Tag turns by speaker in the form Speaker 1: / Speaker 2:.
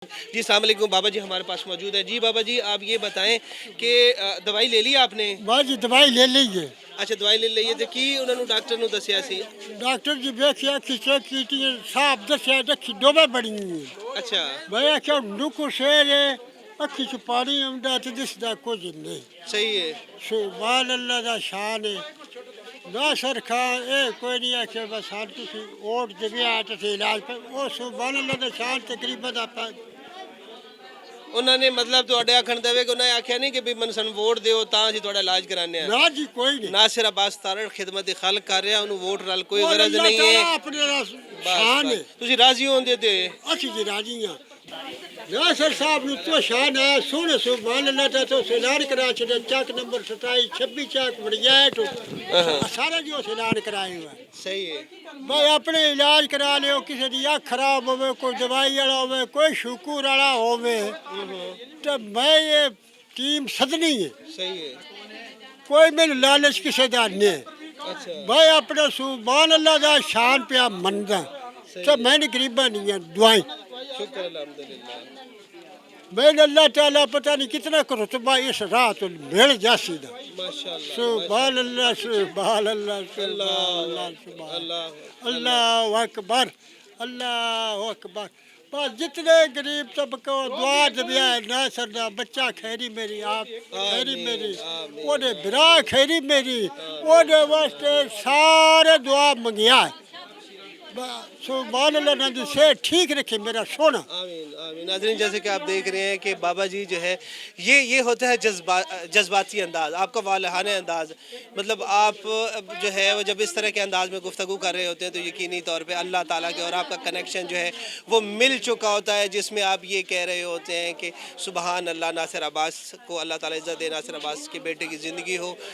Speaker 1: जी अस्सलाम वालेकुम बाबा जी हमारे पास मौजूद है। जी बाबा जी आप ये बताएं कि दवाई ले ली आपने?
Speaker 2: बस जी दवाई ले लीजिए।
Speaker 1: अच्छा दवाई ले ਲਈ ਤੇ ਕੀ ਉਹਨਾਂ ਨੂੰ ਡਾਕਟਰ ਨੂੰ ਦੱਸਿਆ ਸੀ?
Speaker 2: डॉक्टर जी वेखिया अखी चेक की साफ दसिया अखी डोबे बड़ी
Speaker 1: अच्छा
Speaker 2: मैं आख्या नुकु शेर है अखी च पानी आंदा ते दिसदा कुछ नहीं।
Speaker 1: सही है।
Speaker 2: सुभान अल्लाह दा शान है नासर खान ए कोई नहीं आखे बस हाँ तुसी ओट जगह ते इलाज पर वो सुभान अल्लाह दा शान तकरीबन आप
Speaker 1: ਉਹਨਾਂ ਨੇ ਮਤਲਬ ਤੁਹਾਡੇ ਆਖਣ ਦੇਵੇ ਕਿ ਉਹਨਾਂ ਨੇ ਆਖਿਆ ਨਹੀਂ ਕਿ ਵੀ ਮੈਨੂੰ ਸਾਨੂੰ ਵੋਟ ਦਿਓ ਤਾਂ ਅਸੀਂ ਤੁਹਾਡਾ ਇਲਾਜ ਕਰਾਉਂਦੇ ਆ?
Speaker 2: ना जी कोई नहीं
Speaker 1: ਨਾਸਿਰ ਅਬਾਸ ਤਾਰੜ ਖਿਦਮਤ ਦੀ ਖਲਕ ਕਰ ਰਿਹਾ ਉਹਨੂੰ ਵੋਟ ਨਾਲ ਕੋਈ
Speaker 2: और
Speaker 1: ਗਰਜ਼
Speaker 2: अल्लाह
Speaker 1: ਨਹੀਂ
Speaker 2: ताला
Speaker 1: ਹੈ।
Speaker 2: अपने
Speaker 1: बस,
Speaker 2: शान है
Speaker 1: बस। ਤੁਸੀਂ ਰਾਜ਼ੀ ਹੋਂਦੇ ਤੇ?
Speaker 2: अच्छी जी राजी हाँ नासर साहब नु तो शान है सोने सुभान अल्लाह दा तो ऐलान करा छे चक नंबर 27 26 चक बढ़िया है तो सारा जो ऐलान कराए हुआ है।
Speaker 1: सही है।
Speaker 2: भाई अपने इलाज करा लियो किसी दी अख खराब होवे कोई दवाई वाला होवे कोई शुक्र वाला होवे तो मैं ये टीम सदनी है
Speaker 1: सही है।
Speaker 2: कोई मैंने लालच किसी दा नहीं
Speaker 1: अच्छा
Speaker 2: भाई अपने सुभान अल्लाह दा शान पिया मनदा तो मैंने गरीबा नहीं है दुआई
Speaker 1: शुक्र अल्हम्दुलिल्लाह।
Speaker 2: मैंने अल्लाह ताला पता नहीं कितना करो तो भाई इस रात मिल जासी दा
Speaker 1: माशाअल्लाह
Speaker 2: सुभान अल्लाह सुभान अल्लाह सुभान अल्लाह
Speaker 1: अल्लाह
Speaker 2: अल्लाह अकबर अल्लाह अकबर बस जितने गरीब तबका दुआ दबिया नासर दा बच्चा खैरी मेरी आप खैरी मेरी ओदे बिरा खैरी मेरी ओदे वास्ते सारे दुआ मंगिया है सुभान अल्लाह ने से ठीक रखे मेरा सोना।
Speaker 1: आमीन आमीन। नाज़रीन जैसे कि आप देख रहे हैं कि बाबा जी जो है ये होता है जज्बाती अंदाज़, आपका वालहाना अंदाज़। मतलब आप जो है वो जब इस तरह के अंदाज़ में गुफ्तगू कर रहे होते हैं तो यकीनी तौर पे अल्लाह ताला के और आपका कनेक्शन जो है वो मिल चुका होता है, जिसमें आप ये कह रहे होते हैं कि सुबहान अल्लाह नासिर अब्बास को अल्लाह ताला इज़्ज़त दे, नासिर अब्बास के बेटे की ज़िंदगी हो।